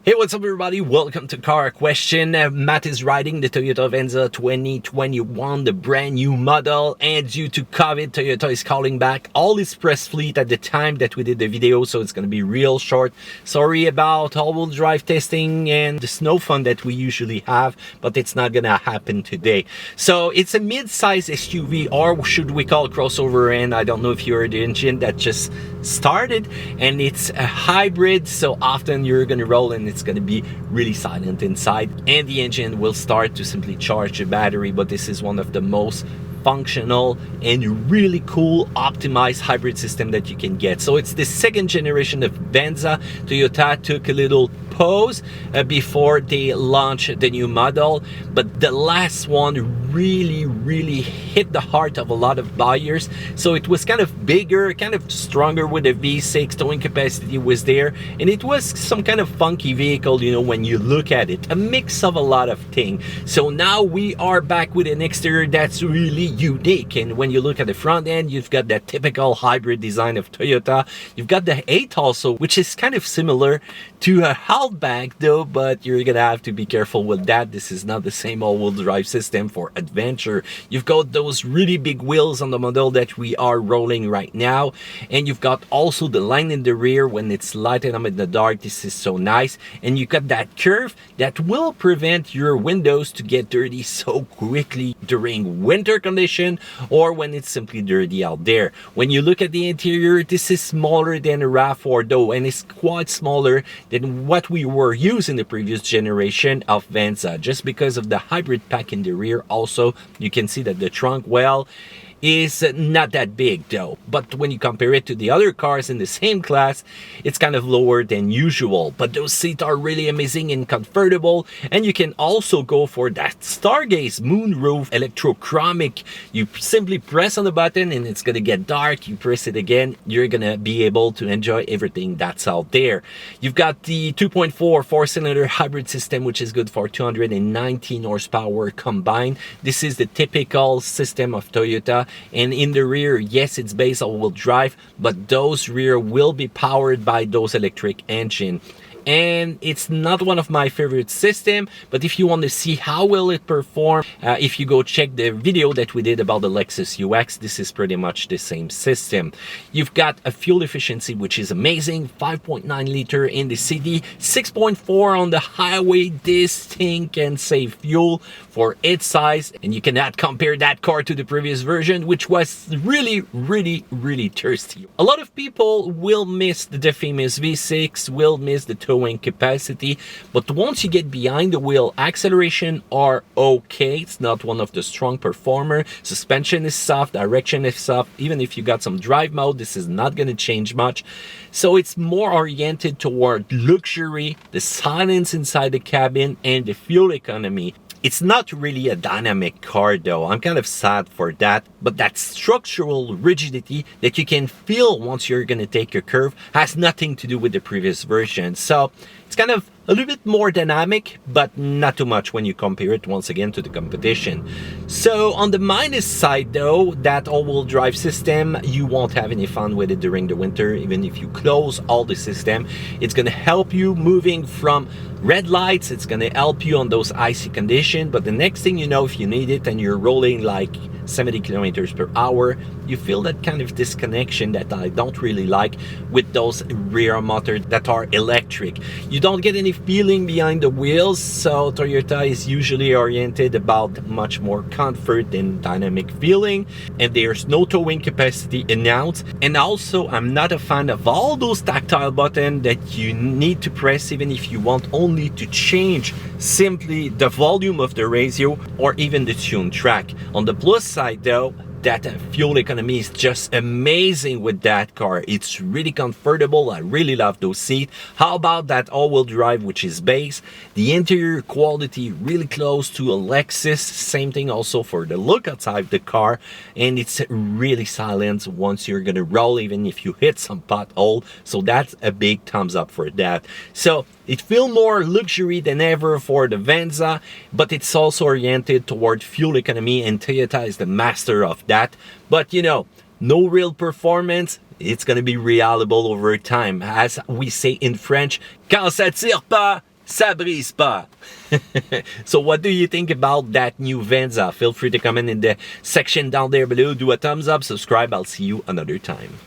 Hey, what's up everybody? Welcome to Car Question. Matt is riding the Toyota Venza 2021, the brand new model, and due to COVID, Toyota is calling back all its press fleet at the time that we did the video, so it's going to be real short. Sorry about all-wheel drive testing and the snow fun that we usually have, but it's not going to happen today. So it's a mid-size SUV, or should we call crossover, and I don't know if you heard the engine that just started, and it's a hybrid, so often you're going to roll and it's going to be really silent inside, and the engine will start to simply charge the battery. But this is one of the most functional and really cool optimized hybrid system that you can get. So it's the second generation of Venza. Toyota took a little pause before they launched the new model, but the last one really hit the heart of a lot of buyers. So it was kind of bigger, kind of stronger with a V6, towing capacity was there, and it was some kind of funky vehicle, you know, when you look at it, a mix of a lot of things. So now we are back with an exterior that's really unique, and when you look at the front end, you've got that typical hybrid design of Toyota. You've got the 8 also, which is kind of similar to a Outback though, but you're gonna have to be careful with that. This is not the same all-wheel drive system for adventure. You've got those really big wheels on the model that we are rolling right now, and you've got also the line in the rear when it's lighted up in the dark. This is so nice, and you've got that curve that will prevent your windows to get dirty so quickly during winter condition or when it's simply dirty out there. When you look at the interior, this is smaller than a Rav4 though, and it's quite smaller than what we were using the previous generation of Venza, just because of the hybrid pack in the rear. Also, you can see that the trunk, well, is not that big though, but when you compare it to the other cars in the same class, it's kind of lower than usual. But those seats are really amazing and comfortable, and you can also go for that stargaze moonroof electrochromic. You simply press on the button and it's gonna get dark. You press it again, you're gonna be able to enjoy everything that's out there. You've got the 2.4 4-cylinder hybrid system, which is good for 219 horsepower combined. This is the typical system of Toyota. And in the rear, yes, it's base all-wheel drive, but those rear will be powered by those electric engine. And it's not one of my favorite system, but if you want to see how will it perform, if you go check the video that we did about the Lexus UX, this is pretty much the same system. You've got a fuel efficiency which is amazing, 5.9 liter in the city, 6.4 on the highway. This thing can save fuel for its size, and you cannot compare that car to the previous version, which was really thirsty. A lot of people will miss the famous V6, will miss the towing capacity, but once you get behind the wheel, acceleration are okay. It's not one of the strong performer. Suspension is soft, direction is soft. Even if you got some drive mode, this is not going to change much. So it's more oriented toward luxury, the silence inside the cabin, and the fuel economy. It's not really a dynamic car though. I'm kind of sad for that, but that structural rigidity that you can feel once you're gonna take a curve has nothing to do with the previous version. So it's kind of a little bit more dynamic, but not too much when you compare it once again to the competition. So on the minus side though, that all-wheel drive system, you won't have any fun with it during the winter. Even if you close all the system, it's gonna help you moving from red lights, it's gonna help you on those icy conditions, but the next thing you know, if you need it and you're rolling like 70 kilometers per hour, you feel that kind of disconnection that I don't really like with those rear motors that are electric. You don't get any feeling behind the wheels, so Toyota is usually oriented about much more comfort than dynamic feeling, and there's no towing capacity announced. And also, I'm not a fan of all those tactile buttons that you need to press even if you want only to change simply the volume of the radio or even the tune track. On the plus side though, that fuel economy is just amazing with that car. It's really comfortable. I really love those seats. How about that all-wheel drive, which is base? The interior quality really close to a Lexus. Same thing also for the look outside the car, and it's really silent once you're gonna roll, even if you hit some pothole. So that's a big thumbs up for that. So it feels more luxury than ever for the Venza, but it's also oriented toward fuel economy, and Toyota is the master of that. But you know, no real performance, it's gonna be reliable over time. As we say in French, quand ça tire pas, Ça brise pas. So what do you think about that new Venza? Feel free to comment in the section down there below. Do a thumbs up, subscribe. I'll see you another time.